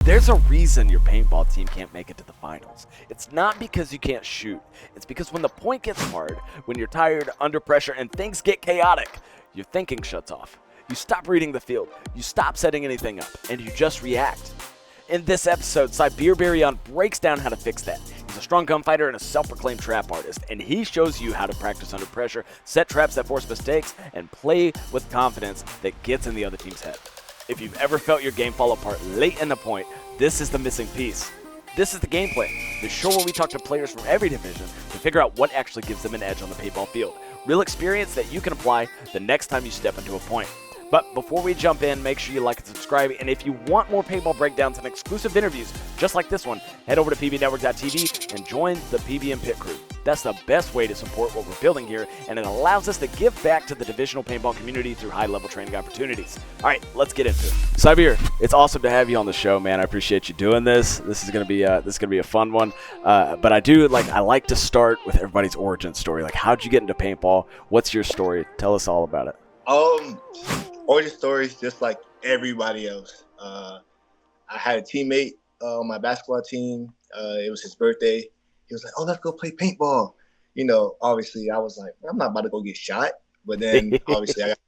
There's a reason your paintball team can't make it to the finals. It's not because you can't shoot. It's because when the point gets hard, when you're tired, under pressure, and things get chaotic, your thinking shuts off. You stop reading the field, you stop setting anything up, and you just react. In this episode, Saabir Berrian breaks down how to fix that. He's a strong gunfighter and a self-proclaimed trap artist, and he shows you how to practice under pressure, set traps that force mistakes, and play with confidence that gets in the other team's head. If you've ever felt your game fall apart late in the point, this is the missing piece. This is the game plan, the show where we talk to players from every division to figure out what actually gives them an edge on the paintball field. Real experience that you can apply the next time you step into a point. But before we jump in, make sure you like and subscribe. And if you want more paintball breakdowns and exclusive interviews just like this one, head over to pbnetwork.tv and join the PBN Pit Crew. That's the best way to support what we're building here, and it allows us to give back to the divisional paintball community through high-level training opportunities. All right, let's get into it. Saabir, it's awesome to have you on the show, man. I appreciate you doing this. This is gonna be a fun one. But I like to start with everybody's origin story. Like, how'd you get into paintball? What's your story? Tell us all about it. Origin stories just like everybody else. I had a teammate on my basketball team. It was his birthday. He was like, "Oh, let's go play paintball." You know, obviously I was like, I'm not about to go get shot. But then obviously I got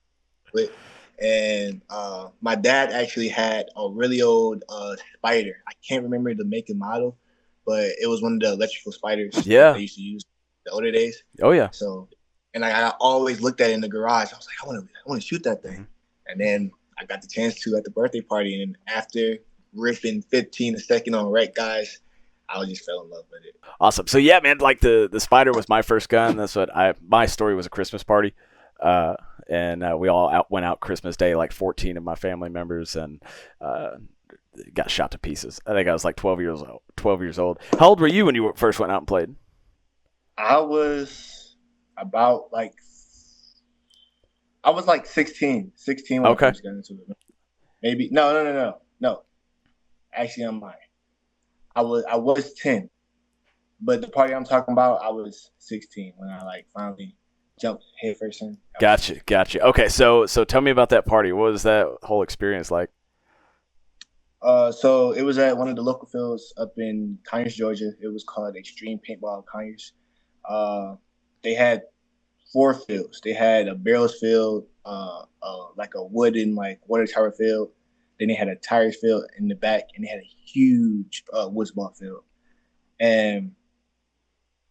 split. And my dad actually had a really old spider. I can't remember the make and model, but it was one of the electrical spiders they used to use in the older days. Oh yeah. So, and I always looked at it in the garage. I was like, I want to shoot that thing. Mm-hmm. And then I got the chance to at the birthday party. And after ripping 15 a second on rec guys, I just fell in love with it. Awesome. So yeah, man, like the spider was my first gun. That's what my story was a Christmas party. And we all went out Christmas Day, like 14 of my family members, and got shot to pieces. I think I was like 12 years old. How old were you when you first went out and played? I was about like 16 when I first got into it. Maybe no. Actually, I'm lying. I was 10, but the party I'm talking about, I was 16 when I finally jumped head first in. Gotcha. Okay, so tell me about that party. What was that whole experience like? So it was at one of the local fields up in Conyers, Georgia. It was called Extreme Paintball Conyers. They had 4 fields. They had a barrels field, like a wooden water tower field. Then they had a tires field in the back, and they had a huge woods ball field. And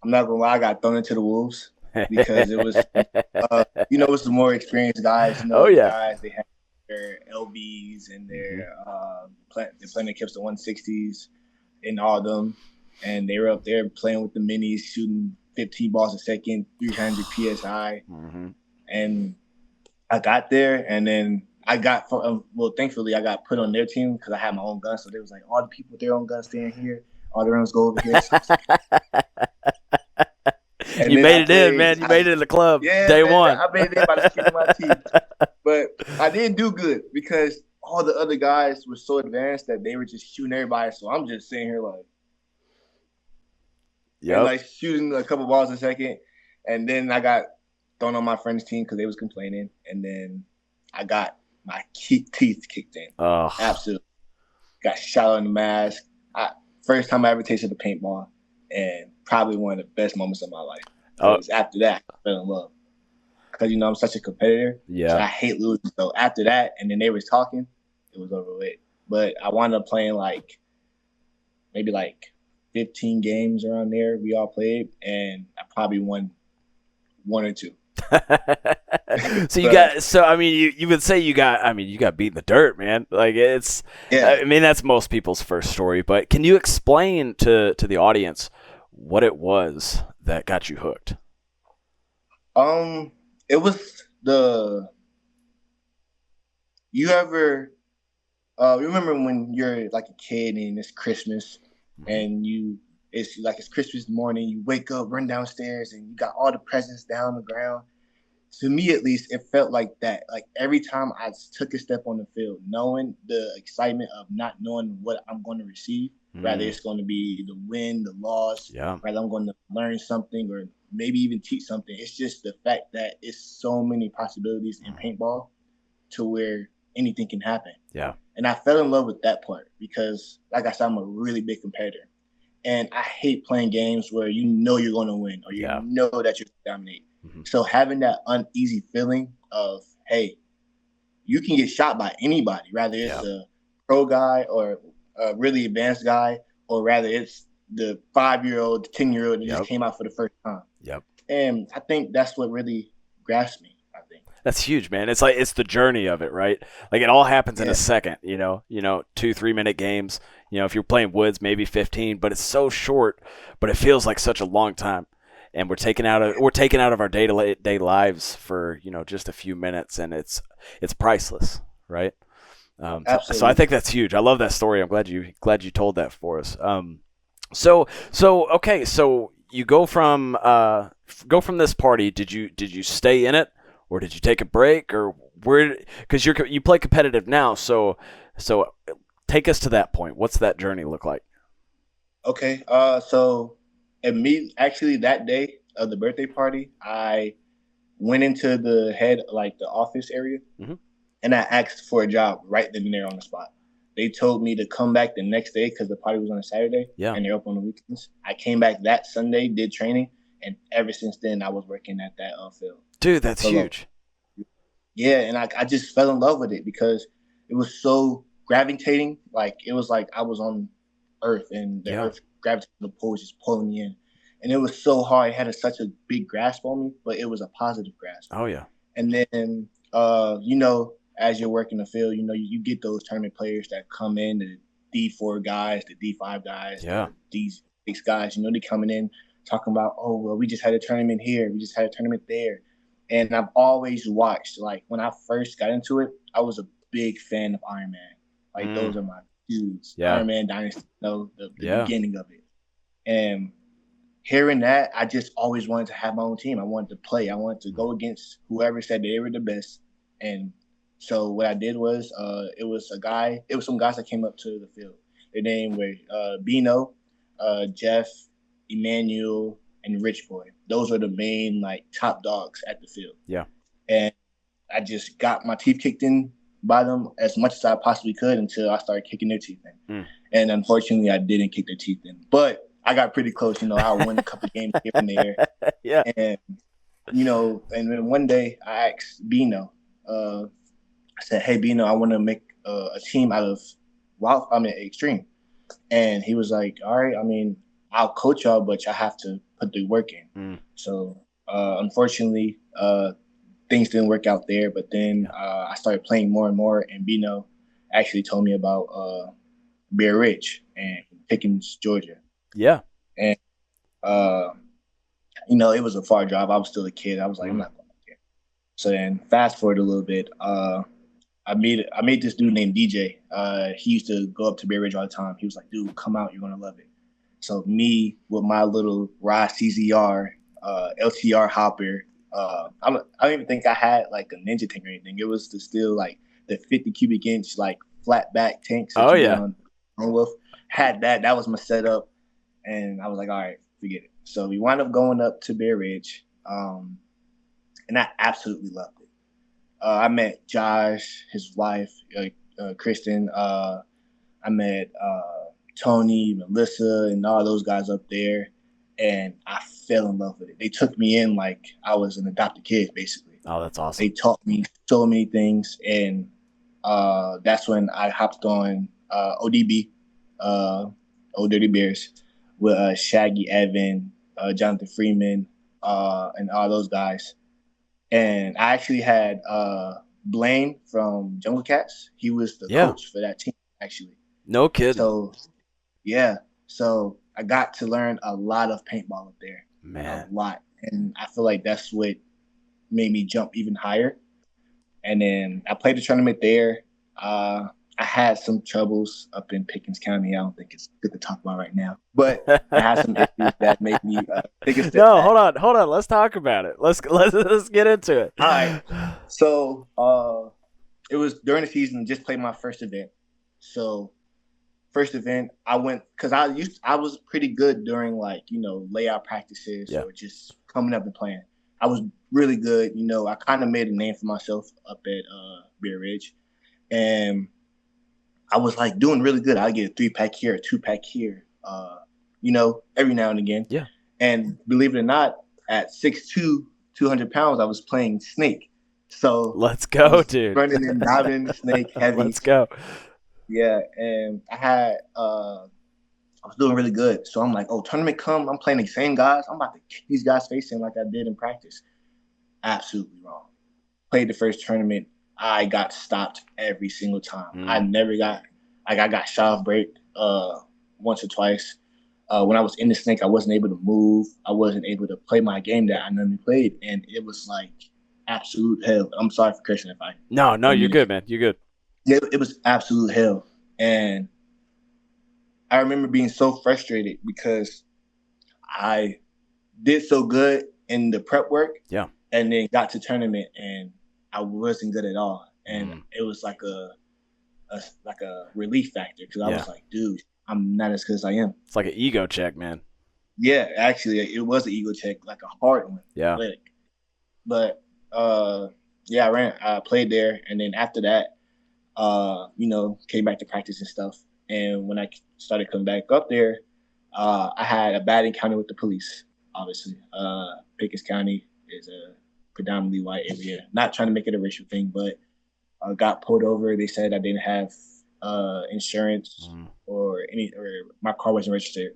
I'm not gonna lie, I got thrown into the wolves because it was, it was the more experienced guys. Guys, they had their LBs and their they playing against the 160s and all of them, and they were up there playing with the minis, shooting 15 balls a second, 300 psi. Mm-hmm. And I got there, and then thankfully I got put on their team because I had my own gun. So they was like, all the people with their own guns stay in here, all the rounds go over here. So you made it in, man. You made it in the club. Yeah, day one. I made it in by the skin of my teeth. But I didn't do good because all the other guys were so advanced that they were just shooting everybody. So I'm just sitting here shooting a couple balls a second. And then I got thrown on my friend's team because they was complaining. And then I got my teeth kicked in. Oh. Absolutely. Got shot on the mask. First time I ever tasted the paintball, and probably one of the best moments of my life. Because after that, I fell in love. Because, I'm such a competitor. Yeah. So I hate losing. So after that, and then they was talking, it was over with. But I wound up playing maybe 15 games around there. We all played, and I probably won 1 or 2. So you would say you got beat in the dirt, man. Like that's most people's first story, but can you explain to the audience what it was that got you hooked? It was you ever remember when you're like a kid and it's Christmas, and it's Christmas morning, you wake up, run downstairs, and you got all the presents down the ground. To me, at least, it felt like that. Like every time I took a step on the field, knowing the excitement of not knowing what I'm going to receive, rather it's going to be the win, the loss, rather I'm going to learn something or maybe even teach something. It's just the fact that it's so many possibilities in paintball to where anything can happen. Yeah. And I fell in love with that part because, like I said, I'm a really big competitor. And I hate playing games where you know you're going to win or you Yeah. know that you're going to dominate. Mm-hmm. So having that uneasy feeling of, hey, you can get shot by anybody, rather it's a pro guy or a really advanced guy, or rather it's the 5-year-old, 10-year-old that just came out for the first time. Yep. And I think that's what really grasped me, I think. That's huge, man. It's like it's the journey of it, right? Like it all happens in a second, 2-3 minute games. If you're playing woods, maybe 15, but it's so short, but it feels like such a long time. And we're taken out of our day-to-day lives for, just a few minutes, and it's priceless, right? So I think that's huge. I love that story. I'm glad you told that for us. So okay, so you go from this party. Did you stay in it? Or did you take a break, or where? Because you play competitive now, so take us to that point. What's that journey look like? Okay, so actually that day of the birthday party, I went into the office area, mm-hmm. and I asked for a job right then and there on the spot. They told me to come back the next day because the party was on a Saturday, and they're open on the weekends. I came back that Sunday, did training, and ever since then I was working at that field. Dude, that's huge. Yeah, and I just fell in love with it because it was so gravitating. Like it was like I was on Earth, and the Earth gravitational pull was just pulling me in. And it was so hard. It had such a big grasp on me, but it was a positive grasp. Oh yeah. And then as you're working the field, you get those tournament players that come in, the D4 guys, the D5 guys, these D6 guys, they coming in talking about, oh, well, we just had a tournament here. We just had a tournament there. And I've always watched, like, when I first got into it, I was a big fan of Iron Man. Like, those are my dudes. Yeah. Iron Man Dynasty, the beginning of it. And hearing that, I just always wanted to have my own team. I wanted to play. I wanted to go against whoever said they were the best. And so what I did was, it was some guys that came up to the field. Their name were Bino, Jeff, Emmanuel, and Rich Boy. Those are the main top dogs at the field. Yeah. And I just got my teeth kicked in by them as much as I possibly could until I started kicking their teeth in. And unfortunately, I didn't kick their teeth in. But I got pretty close. I won a couple games here and there. Yeah. And and then one day I asked Bino. I said, "Hey, Bino, I want to make a team out of Extreme." And he was like, "All right. I mean, I'll coach y'all, but y'all have to put the work in." So unfortunately, things didn't work out there. But then I started playing more and more, and Bino actually told me about Bear Ridge and Pickens, Georgia. Yeah. And it was a far drive. I was still a kid. I was like, I'm not going there. So then fast forward a little bit. I made this dude named DJ. He used to go up to Bear Ridge all the time. He was like, dude, come out. You're going to love it. So me with my little Rod CZR, LTR hopper, I don't even think I had like a Ninja tank or anything. It was still like the 50 cubic inch like flat back tanks. Oh yeah. Wolf had that. That was my setup, and I was like, all right, forget it. So we wound up going up to Bear Ridge, and I absolutely loved it. I met Josh, his wife, Kristen. I met Tony, Melissa, and all those guys up there, and I fell in love with it. They took me in like I was an adopted kid, basically. Oh, that's awesome. They taught me so many things, and that's when I hopped on ODB, Old Dirty Bears, with Shaggy Evan, Jonathan Freeman, and all those guys. And I actually had Blaine from Jungle Cats. He was the coach for that team, actually. No kidding. So, yeah. So I got to learn a lot of paintball up there. Man. A lot. And I feel like that's what made me jump even higher. And then I played the tournament there. I had some troubles up in Pickens County. I don't think it's good to talk about right now. But I had some issues that made me take a step back. Hold on. Let's talk about it. Let's get into it. All right. So it was during the season. Just played my first event. So first event, I went because I was pretty good during layout practices or just coming up and playing. I was really good. I kind of made a name for myself up at Bear Ridge. and I was like doing really good. I get a 3-pack here, a 2-pack here, every now and again. Yeah. And believe it or not, at 6'2", 200 pounds, I was playing snake. So Let's I go, was dude. running and diving in the snake heavy. Let's go. Yeah, and I was doing really good. So I'm like, oh, tournament come, I'm playing the same guys. I'm about to kick these guys' face in like I did in practice. Absolutely wrong. Played the first tournament. I got stopped every single time. I never got like I got shot off break once or twice. When I was in the snake, I wasn't able to move. I wasn't able to play my game that I normally played, and it was like absolute hell. I'm sorry for cursing if I No, don't you're mean good, man. You're good. it was absolute hell. And I remember being so frustrated because I did so good in the prep work, Yeah. and then got to tournament and I wasn't good at all. And it was like a relief factor because I was like, dude, I'm not as good as I am. It's like an ego check, man. Yeah, actually, it was an ego check, like a hard one. Yeah. But I played there, and then after that, came back to practice and stuff. And when I started coming back up there, I had a bad encounter with the police. Obviously, Pickens County is a predominantly white area. Not trying to make it a racial thing, but got pulled over. They said I didn't have insurance or my car wasn't registered,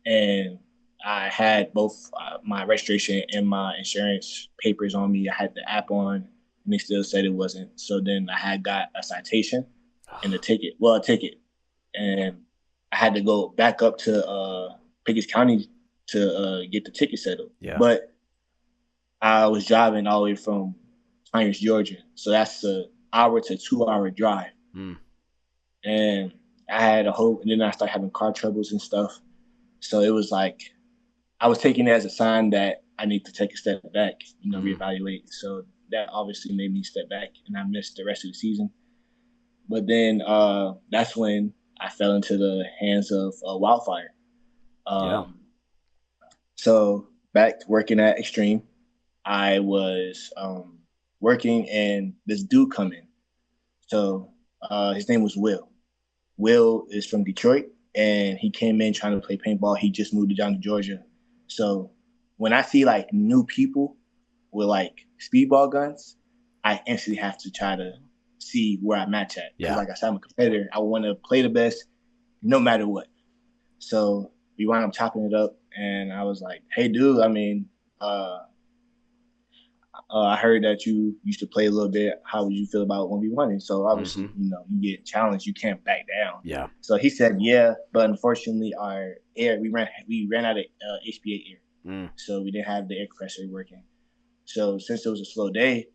and I had both my registration and my insurance papers on me. I had the app on, and they still said it wasn't. So then I had got a citation and a ticket. Well, a ticket, and I had to go back up to Pickens County to get the ticket settled. Yeah. But I was driving all the way from Conyers, Georgia, so that's a hour to 2 hour drive. And I had a hope, and then I started having car troubles and stuff. So it was like I was taking it as a sign that I need to take a step back, reevaluate. So that obviously made me step back, and I missed the rest of the season. But then that's when I fell into the hands of Wildfire. So back working at Extreme, I was working, and this dude come in. So his name was Will. Will is from Detroit, and he came in trying to play paintball. He just moved down to Georgia. So when I see like new people with like speedball guns, I instantly have to try to see where I match at. Because like I said, I'm a competitor. I want to play the best no matter what. So we wound up chopping it up, and I was like, hey, dude, I mean, I heard that you used to play a little bit. How would you feel about 1v1? And so obviously, you get challenged, you can't back down. Yeah. So he said, yeah, but unfortunately, our air we ran out of HPA air, so we didn't have the air compressor working. So since it was a slow day,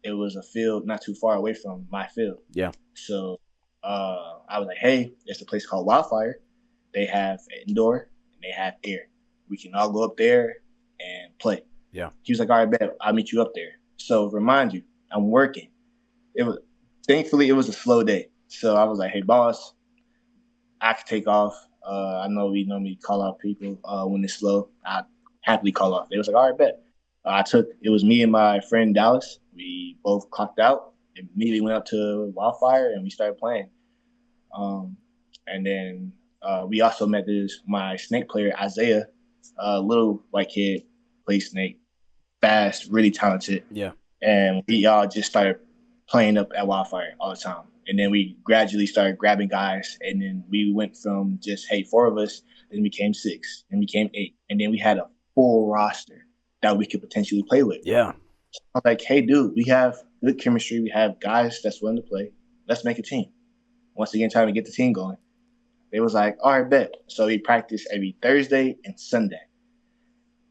it was a field not too far away from my field. Yeah. So I was like, hey, there's a place called Wildfire. They have indoor and they have air. We can all go up there and play. Yeah. He was like, all right, bet, I'll meet you up there. So remind you, I'm working. Thankfully it was a slow day. So I was like, hey boss, I could take off. I know we normally call out people when it's slow. I happily call off. They was like, all right, bet. It was me and my friend Dallas. We both clocked out, immediately went up to Wildfire, and we started playing. And then we also met my snake player, Isaiah, a little white kid, plays snake, fast, really talented. Yeah. And we all just started playing up at Wildfire all the time. And then we gradually started grabbing guys. And then we went from just, hey, 4 of us, then became 6, and became 8. And then we had a full roster that we could potentially play with. Yeah. So I was like, hey, dude, we have good chemistry. We have guys that's willing to play. Let's make a team. Once again, trying to get the team going. They was like, all right, bet. So we practiced every Thursday and Sunday.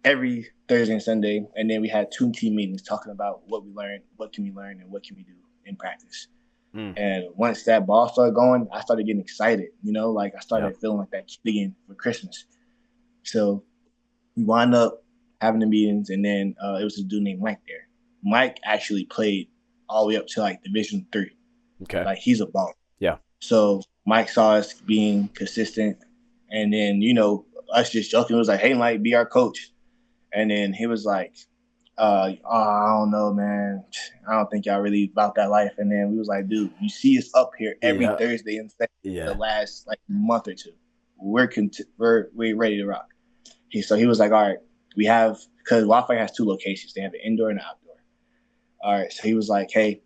Every Thursday and Sunday. And then we had 2 team meetings talking about what we learned, what can we learn, and what can we do in practice. And once that ball started going, I started getting excited. Like I started feeling like that kid again for Christmas. So we wound up having the meetings, and then it was a dude named Mike there. Mike actually played all the way up to like Division 3. Okay. Like he's a baller. Yeah. So Mike saw us being consistent, and then us just joking. It was like, hey, Mike, be our coach. And then he was like, I don't know, man. I don't think y'all really about that life. And then we was like, dude, you see us up here every Yeah, Thursday in the yeah. last like month or two. We're ready to rock. So he was like, all right, we have because Wi-Fi has two locations. They have an indoor and an outdoor. All right, so he was like, hey,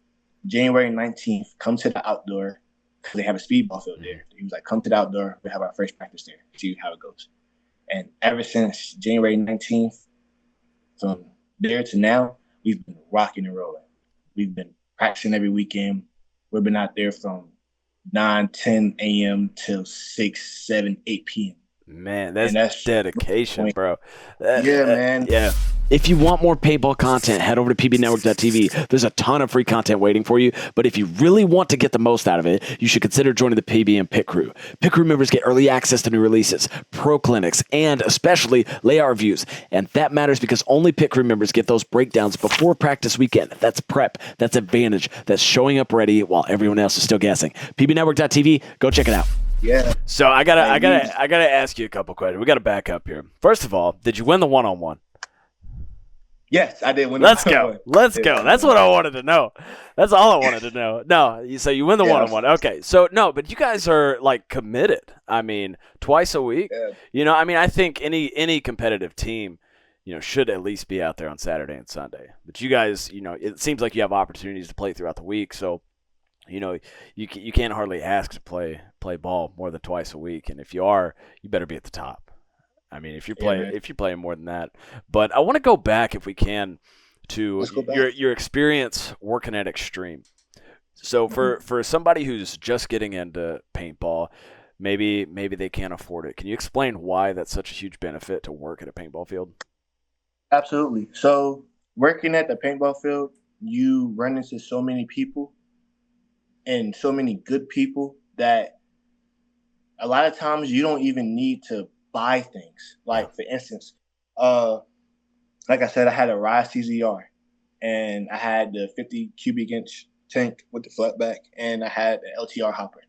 January 19th, come to the outdoor because they have a speedball field there. He was like, come to the outdoor. We have our first practice there. See how it goes. And ever since January 19th, from there to now, we've been rocking and rolling. We've been practicing every weekend. We've been out there from 9, 10 a.m. till 6, 7, 8 p.m. Man, And that's that's dedication, bro. yeah, man. Yeah. If you want more paintball content, head over to pbnetwork.tv. There's a ton of free content waiting for you. But if you really want to get the most out of it, you should consider joining the PBN Pit Crew. Pit Crew members get early access to new releases, pro clinics, and especially layout reviews. And that matters because only Pit Crew members get those breakdowns before practice weekend. That's prep. That's advantage. That's showing up ready while everyone else is still guessing. pbnetwork.tv. Go check it out. Yeah. So I gotta ask you a couple questions. We gotta back up here. First of all, did you win the one-on-one? Yes, I did win. Let's go. Let's go. That's what I wanted to know. That's all I wanted to know. No, so you win the one-on-one. Okay. So no, but you guys are like committed. I mean, twice a week. Yeah. You know, I mean, I think any competitive team, you know, should at least be out there on Saturday and Sunday. But you guys, you know, it seems like you have opportunities to play throughout the week. So, you know, you can't hardly ask to play ball more than twice a week. And if you are, you better be at the top. I mean, if you're playing more than that. But I want to go back, if we can, to your experience working at Extreme. So for somebody who's just getting into paintball, maybe they can't afford it. Can you explain why that's such a huge benefit to work at a paintball field? Absolutely. So working at the paintball field, you run into so many people and so many good people that a lot of times you don't even need to buy things. Like for instance, like I said, I had a Rise TZR and I had the 50 cubic inch tank with the flat back and I had the LTR hopper.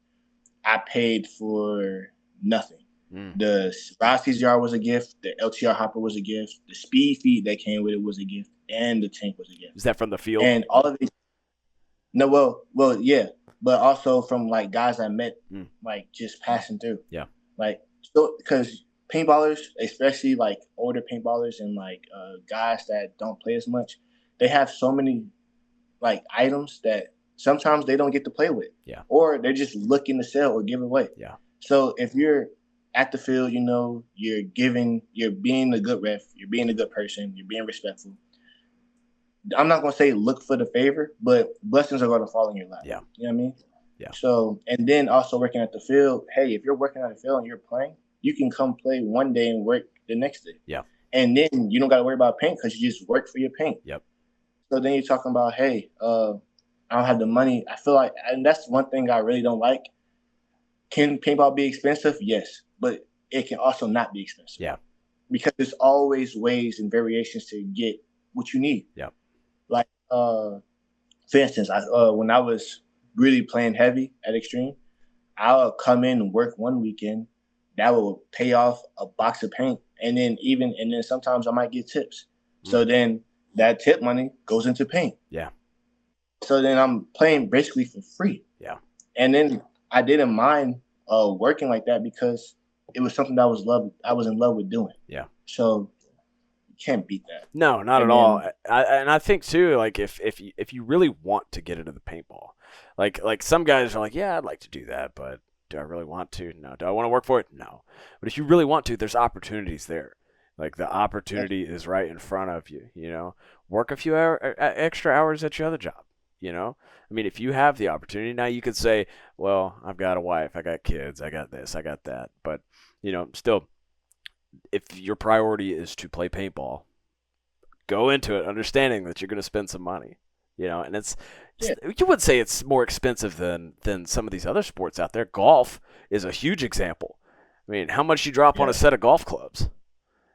I paid for nothing. The Rise TZR was a gift. The LTR hopper was a gift. The speed feed that came with it was a gift, and the tank was a gift. Is that from the field? And all of these, no, well, yeah, but also from like guys I met, like just passing through. Yeah, like so because paintballers, especially like older paintballers and like guys that don't play as much, they have so many like items that sometimes they don't get to play with. Yeah, or they're just looking to sell or give away. Yeah. So if you're at the field, you know, you're being a good ref, you're being a good person, you're being respectful. I'm not going to say look for the favor, but blessings are going to fall in your lap. Yeah. You know what I mean? Yeah. So, and then also working at the field, hey, if you're working at the field and you're playing, you can come play one day and work the next day. Yeah. And then you don't got to worry about paint because you just work for your paint. Yep. So then you're talking about, hey, I don't have the money. I feel like, and that's one thing I really don't like. Can paintball be expensive? Yes. But it can also not be expensive. Yeah. Because there's always ways and variations to get what you need. Yeah. Like, for instance, when I was really playing heavy at Extreme, I'll come in and work one weekend. That will pay off a box of paint. And then sometimes I might get tips. So then that tip money goes into paint. Yeah. So then I'm playing basically for free. Yeah. And then I didn't mind working like that because it was something that I was in love with doing. Yeah. So you can't beat that. No, not at all. And I think too, like if you really want to get into the paintball, like some guys are like, yeah, I'd like to do that, but do I really want to? No. Do I want to work for it? No. But if you really want to, there's opportunities there. Like the opportunity is right in front of you. You know, work a few extra hours at your other job. You know, I mean, if you have the opportunity now, you could say, well, I've got a wife, I got kids, I got this, I got that. But, you know, still, if your priority is to play paintball, go into it understanding that you're going to spend some money, you know, and you would say it's more expensive than some of these other sports out there. Golf is a huge example. I mean, how much you drop on a set of golf clubs,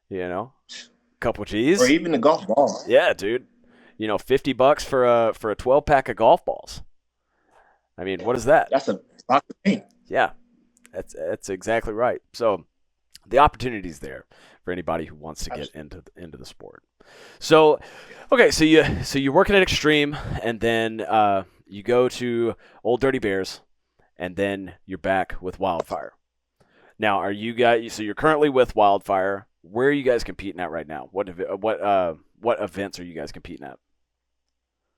you know, a couple G's. Or even the golf ball. Yeah, dude. You know, $50 for a 12-pack of golf balls. I mean, what is that? That's a box of paint. Yeah, that's exactly right. So the opportunity's there for anybody who wants to get into the sport. So, okay, so you're working at Extreme, and then you go to Old Dirty Bears, and then you're back with Wildfire. Now, are you guys? So you're currently with Wildfire. Where are you guys competing at right now? What events are you guys competing at?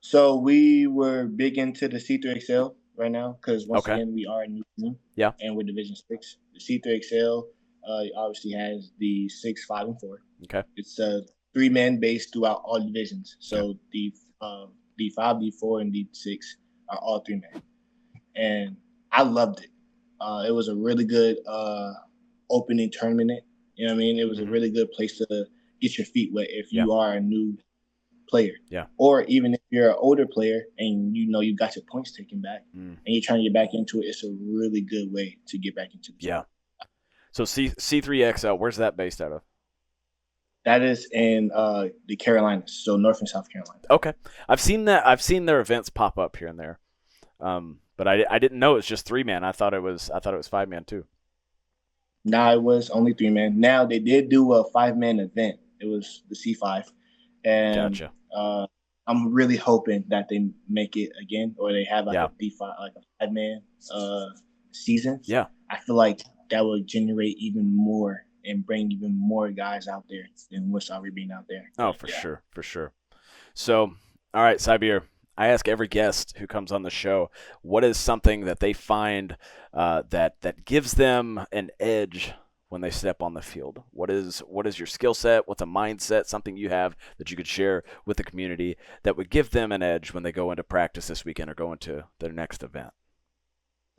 So we were big into the C3XL right now because once Okay. again we are a new team Yeah. and we're Division 6. The C3XL obviously has the 6, 5, and 4. Okay. It's a 3-man base throughout all divisions. Okay. So the D5, D4, and D6 are all 3-man, and I loved it. It was a really good opening tournament. You know what I mean? It was a Mm-hmm. really good place to get your feet wet if Yeah. you are a new player. Yeah. Or even if you're an older player and you know you got your points taken back and you're trying to get back into it, it's a really good way to get back into the sport. So C3XL, where's that based out of? That is in the Carolinas, so North and South Carolina. Okay. I've seen that. I've seen their events pop up here and there. But I didn't know it's just 3-man. I thought it was 5-man too. Now it was only 3-man. Now they did do a 5-man event. It was the C5, and Gotcha. I'm really hoping that they make it again, or they have like Yeah. a D5, like a 5-man season. Yeah. I feel like that would generate even more and bring even more guys out there than what's already being out there. Oh, for sure, for sure. So, all right, Saabir, I ask every guest who comes on the show, what is something that they find that gives them an edge when they step on the field? What is your skill set? What's a mindset? Something you have that you could share with the community that would give them an edge when they go into practice this weekend or go into their next event?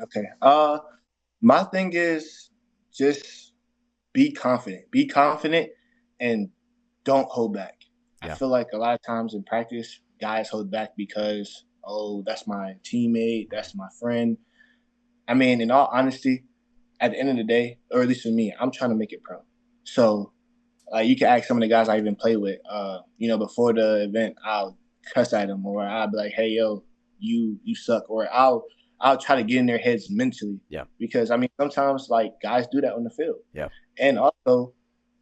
Okay. My thing is just be confident. Be confident and don't hold back. Yeah. I feel like a lot of times in practice, guys hold back because, oh, that's my teammate, that's my friend. I mean, in all honesty, at the end of the day, or at least for me, I'm trying to make it pro. So you can ask some of the guys I even play with. Before the event, I'll cuss at them, or I'll be like, "Hey, yo, you suck," or I'll try to get in their heads mentally. Yeah. Because I mean, sometimes like guys do that on the field. Yeah. And also,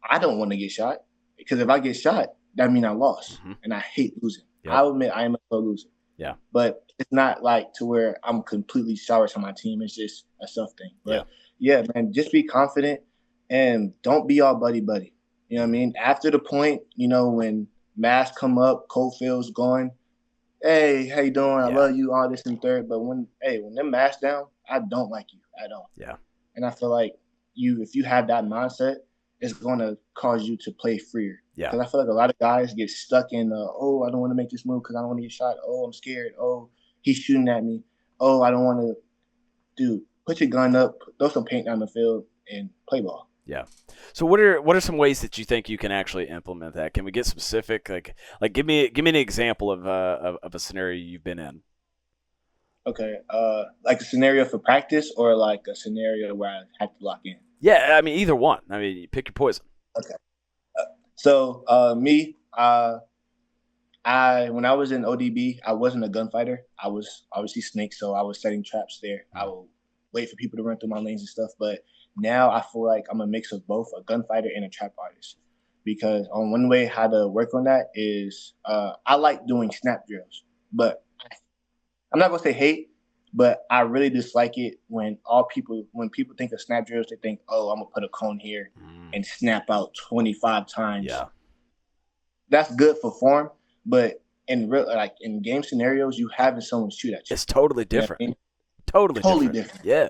I don't want to get shot because if I get shot, that means I lost, Mm-hmm. and I hate losing. Yep. I'll admit I am a slow loser. Yeah. But it's not like to where I'm completely sour to my team. It's just a self thing. But yeah, man, just be confident and don't be all buddy buddy. You know what I mean? After the point, when masks come up, Coldfield's going, hey, how you doing? I love you, all this and third. But when them masks down, I don't like you at all. Yeah. And I feel like if you have that mindset, it's going to cause you to play freer. Yeah. Because I feel like a lot of guys get stuck in, I don't want to make this move because I don't want to get shot. Oh, I'm scared. Oh, he's shooting at me. Oh, I don't want to. Dude, put your gun up, throw some paint down the field, and play ball. Yeah. So what are some ways that you think you can actually implement that? Can we get specific? Like give me an example of a scenario you've been in. Okay. Like a scenario for practice or like a scenario where I have to lock in? Yeah, I mean either one. I mean, you pick your poison. Okay. So me, when I was in ODB, I wasn't a gunfighter. I was obviously snake, so I was setting traps there. I would wait for people to run through my lanes and stuff. But now I feel like I'm a mix of both a gunfighter and a trap artist. Because on one way how to work on that is I like doing snap drills, but I'm not gonna say hate, but I really dislike it when people think of snap drills, they think, oh, I'm gonna put a cone here and snap out 25 times. Yeah. That's good for form, but in game scenarios, you having someone shoot at you. It's totally different. You know Totally different. Yeah.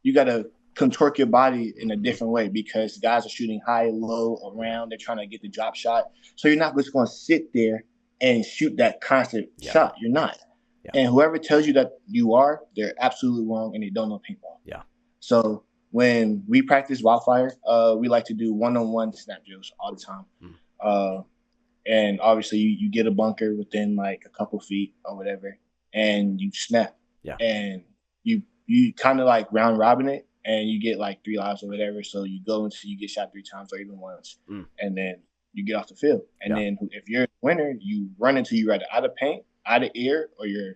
You gotta contort your body in a different way because guys are shooting high, low, around. They're trying to get the drop shot. So you're not just going to sit there and shoot that constant shot. You're not. Yeah. And whoever tells you that you are, they're absolutely wrong and they don't know paintball. Yeah. So when we practice Wildfire, we like to do one-on-one snap drills all the time. And obviously you get a bunker within like a couple feet or whatever, and you snap. Yeah. And you kind of like round robin it. And you get like 3 lives or whatever. So you go until you get shot 3 times or even once. And then you get off the field. And then if you're a winner, you run until you're either out of paint, out of air, or you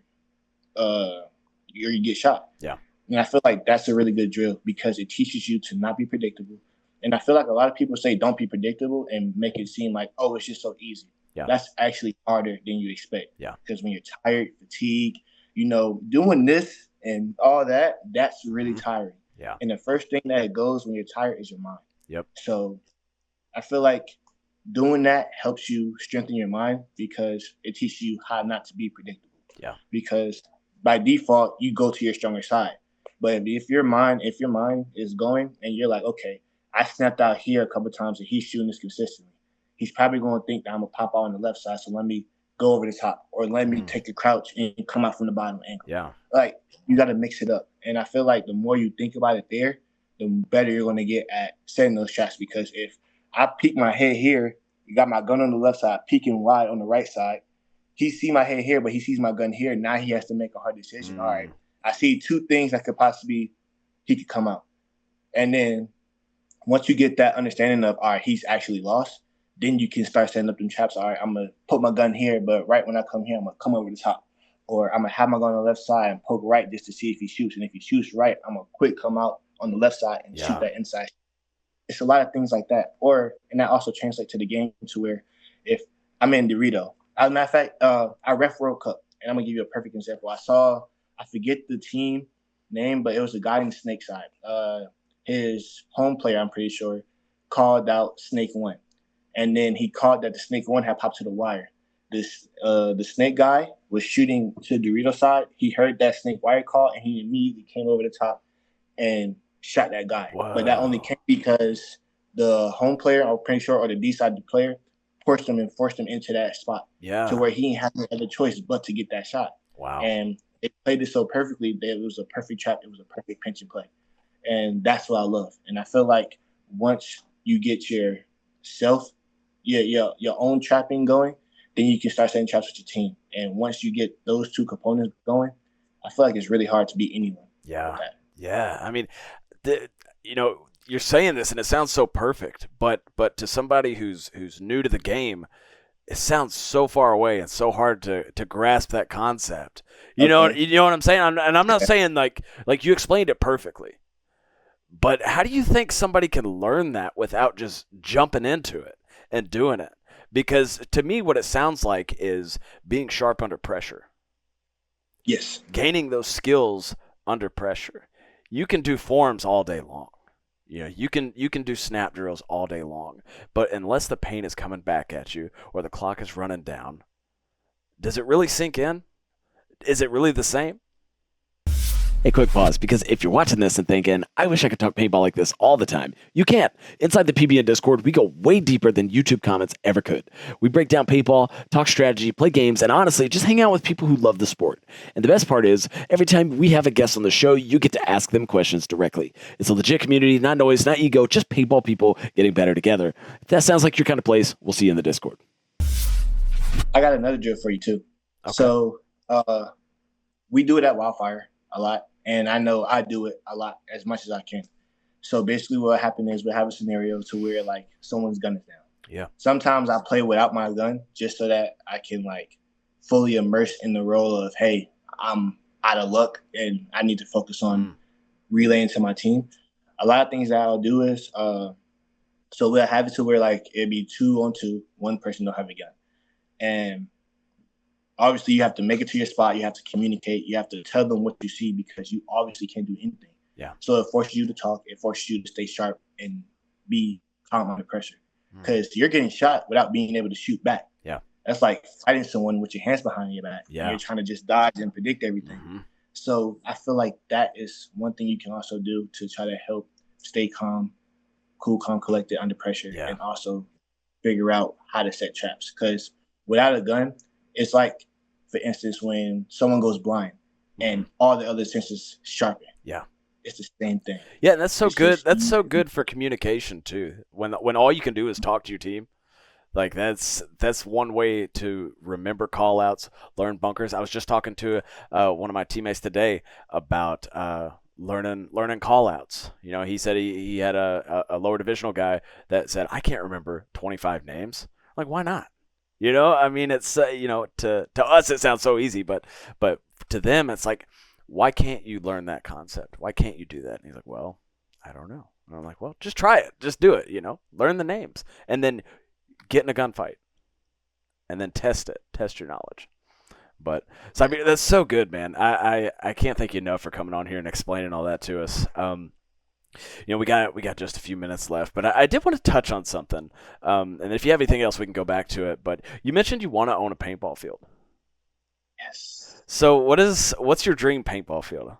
get shot. Yeah. And I feel like that's a really good drill because it teaches you to not be predictable. And I feel like a lot of people say don't be predictable and make it seem like, oh, it's just so easy. Yeah. That's actually harder than you expect. Yeah. Because when you're tired, fatigued, doing this and all that, that's really tiring. Yeah. And the first thing that goes when you're tired is your mind. Yep. So I feel like doing that helps you strengthen your mind because it teaches you how not to be predictable. Yeah. Because by default, you go to your stronger side. But if your mind is going and you're like, okay, I snapped out here a couple times and he's shooting this consistently, he's probably going to think that I'm gonna pop out on the left side. So let me go over the top, or let me take a crouch and come out from the bottom angle. Yeah. Like, you got to mix it up. And I feel like the more you think about it there, the better you're going to get at setting those shots. Because if I peek my head here, you got my gun on the left side, peeking wide on the right side. He see my head here, but he sees my gun here. Now he has to make a hard decision. All right, I see two things that could possibly he could come out. And then once you get that understanding of, all right, he's actually lost, then you can start setting up them traps. All right, I'm going to put my gun here, but right when I come here, I'm going to come over the top. Or I'm going to have my gun on the left side and poke right just to see if he shoots. And if he shoots right, I'm going to quick come out on the left side and shoot that inside. It's a lot of things like that. And that also translates to the game to where if I'm in Dorito. As a matter of fact, I ref World Cup. And I'm going to give you a perfect example. I forget the team name, but it was a guy in the snake side. His home player, I'm pretty sure, called out snake one. And then he called that the snake one had popped to the wire. The snake guy was shooting to Dorito side. He heard that snake wire call, and he immediately came over the top and shot that guy. Wow. But that only came because the home player, I'm pretty sure, or the D side player, pushed him and forced him into that spot. Yeah. To where he didn't have no other choice but to get that shot. Wow. And they played it so perfectly that it was a perfect trap. It was a perfect pinch and play. And that's what I love. And I feel like once you get your own trapping going, then you can start setting traps with your team. And once you get those two components going, I feel like it's really hard to beat anyone. Yeah. Yeah. I mean, you're saying this and it sounds so perfect, but to somebody who's new to the game, it sounds so far away and so hard to grasp that concept. You know what I'm saying? I'm not saying like you explained it perfectly. But how do you think somebody can learn that without just jumping into it and doing it? Because to me, what it sounds like is being sharp under pressure. Yes. Gaining those skills under pressure. You can do forms all day long. You can do snap drills all day long. But unless the paint is coming back at you or the clock is running down, does it really sink in? Is it really the same? Hey, quick pause, because if you're watching this and thinking, I wish I could talk paintball like this all the time, you can't. Inside the PBN Discord, we go way deeper than YouTube comments ever could. We break down paintball, talk strategy, play games, and honestly, just hang out with people who love the sport. And the best part is, every time we have a guest on the show, you get to ask them questions directly. It's a legit community, not noise, not ego, just paintball people getting better together. If that sounds like your kind of place, we'll see you in the Discord. I got another drill for you, too. Okay. So we do it at Wildfire a lot. And I know I do it a lot, as much as I can. So basically what happened is we have a scenario to where, like, someone's gun is down. Yeah. Sometimes I play without my gun just so that I can, like, fully immerse in the role of, hey, I'm out of luck and I need to focus on relaying to my team. A lot of things that I'll do is, so we'll have it to where, like, it'd be 2-on-2, one person don't have a gun. And obviously, you have to make it to your spot. You have to communicate. You have to tell them what you see because you obviously can't do anything. Yeah. So it forces you to talk. It forces you to stay sharp and be calm under pressure because you're getting shot without being able to shoot back. Yeah. That's like fighting someone with your hands behind your back. Yeah. And you're trying to just dodge and predict everything. Mm-hmm. So I feel like that is one thing you can also do to try to help stay calm, cool, calm, collected under pressure, and also figure out how to set traps. Because without a gun, it's like, for instance, when someone goes blind and all the other senses sharpen. Yeah. It's the same thing. Yeah, and that's so good. That's so good for communication too. When all you can do is talk to your team. Like that's one way to remember call outs, learn bunkers. I was just talking to one of my teammates today about learning call outs. You know, he said he had a lower divisional guy that said, I can't remember 25 names. Like, why not? You know, I mean, it's, to us it sounds so easy, but to them it's like, why can't you learn that concept? Why can't you do that? And he's like, well, I don't know. And I'm like, well, just try it. Just do it, learn the names. And then get in a gunfight. And then test it. Test your knowledge. But, so I mean, that's so good, man. I can't thank you enough for coming on here and explaining all that to us. We got just a few minutes left, but I did want to touch on something. And if you have anything else, we can go back to it. But you mentioned you want to own a paintball field. Yes. So what's your dream paintball field?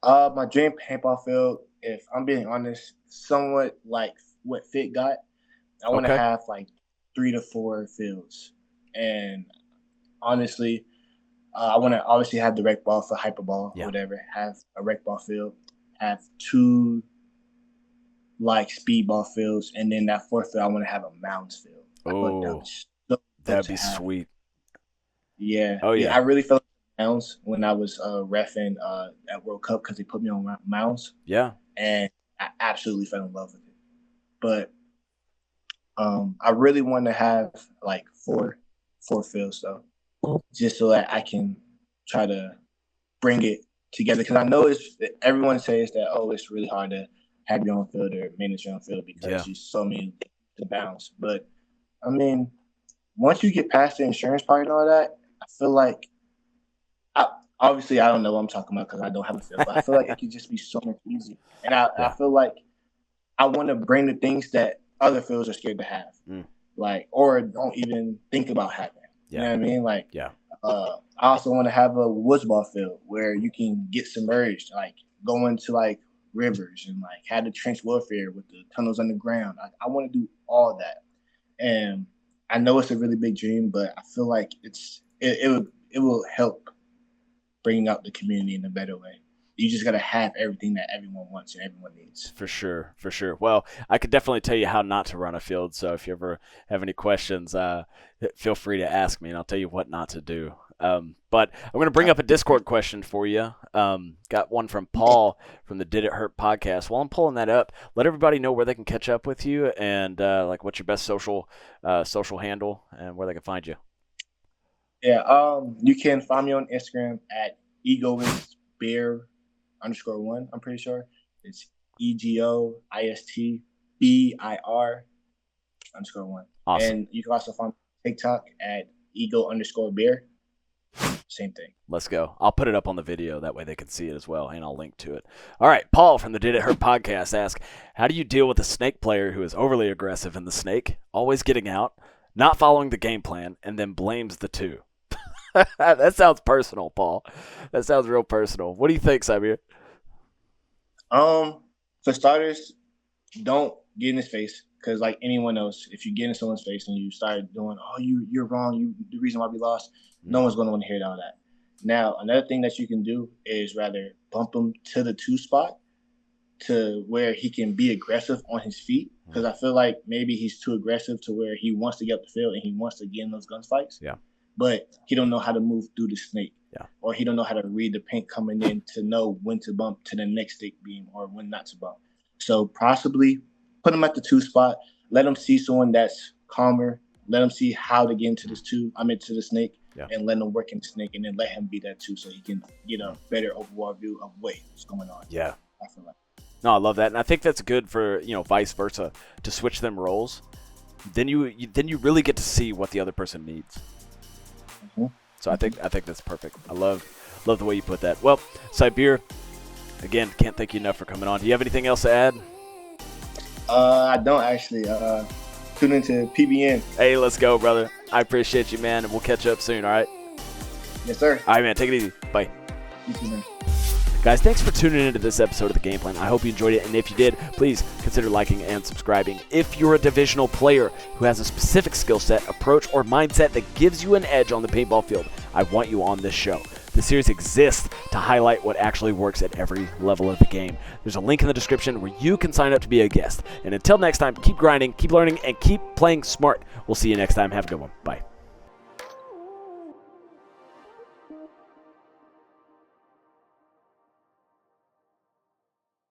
My dream paintball field, if I'm being honest, somewhat like what Fit got. I want to have like 3 to 4 fields, and honestly, I want to obviously have the rec ball for hyperball, or whatever. Have a rec ball field, have 2 like speedball fields, and then that 4th field I want to have a mounds field. Oh, that'd be sweet. Yeah. Oh yeah. I really felt mounds when I was reffing at World Cup because they put me on mounds. Yeah. And I absolutely fell in love with it. But I really want to have like 4 fields though, just so that I can try to bring it together. Because I know everyone says that it's really hard to have your own field or manage your own field because you so many to bounce. But I mean, once you get past the insurance part and all that, I feel like obviously I don't know what I'm talking about because I don't have a field, but I feel like it could just be so much easier. And I feel like I want to bring the things that other fields are scared to have, like, or don't even think about having. You know what I mean? Like, I also want to have a woods ball field where you can get submerged, like go into like rivers and like have the trench warfare with the tunnels underground. I want to do all that, and I know it's a really big dream, but I feel like it will help bring out the community in a better way. You just got to have everything that everyone wants and everyone needs. For sure. Well, I could definitely tell you how not to run a field. So if you ever have any questions, feel free to ask me, and I'll tell you what not to do. But I'm going to bring up a Discord question for you. Got one from Paul from the Did It Hurt podcast. While I'm pulling that up, let everybody know where they can catch up with you and like what's your best social handle and where they can find you. Yeah, you can find me on Instagram at egoistbeer_1. I'm pretty sure it's EGOISTBIR_1. Awesome. And you can also find me on TikTok at ego_beer. Same thing. Let's go. I'll put it up on the video. That way they can see it as well, and I'll link to it. All right. Paul from the Did It Hurt podcast asks, how do you deal with a snake player who is overly aggressive in the snake, always getting out, not following the game plan, and then blames the 2? That sounds personal, Paul. That sounds real personal. What do you think, Saabir? For starters, don't get in his face, because like anyone else, if you get in someone's face and you start doing, you're wrong, the reason why we lost, no one's going to want to hear all that. Now, another thing that you can do is rather bump him to the 2 spot to where he can be aggressive on his feet, because I feel like maybe he's too aggressive to where he wants to get up the field and he wants to get in those gunfights. Yeah. But he don't know how to move through the snake. Yeah. Or he don't know how to read the paint coming in to know when to bump to the next stick beam or when not to bump. So possibly put him at the 2 spot, let him see someone that's calmer, let him see how to get into the snake, and let him work in the snake, and then let him be that 2 so he can get a better overall view of what's going on. Yeah. I feel like. No, I love that. And I think that's good for, vice versa, to switch them roles. Then you really get to see what the other person needs. So I think that's perfect. I love the way you put that. Well, Saabir, again, can't thank you enough for coming on. Do you have anything else to add? I don't actually. Tune into PBN. Hey, let's go, brother. I appreciate you, man, and we'll catch up soon, all right? Yes, sir. All right, man. Take it easy. Bye. You too, man. Guys, thanks for tuning into this episode of The Game Plan. I hope you enjoyed it, and if you did, please consider liking and subscribing. If you're a divisional player who has a specific skill set, approach, or mindset that gives you an edge on the paintball field, I want you on this show. The series exists to highlight what actually works at every level of the game. There's a link in the description where you can sign up to be a guest. And until next time, keep grinding, keep learning, and keep playing smart. We'll see you next time. Have a good one. Bye.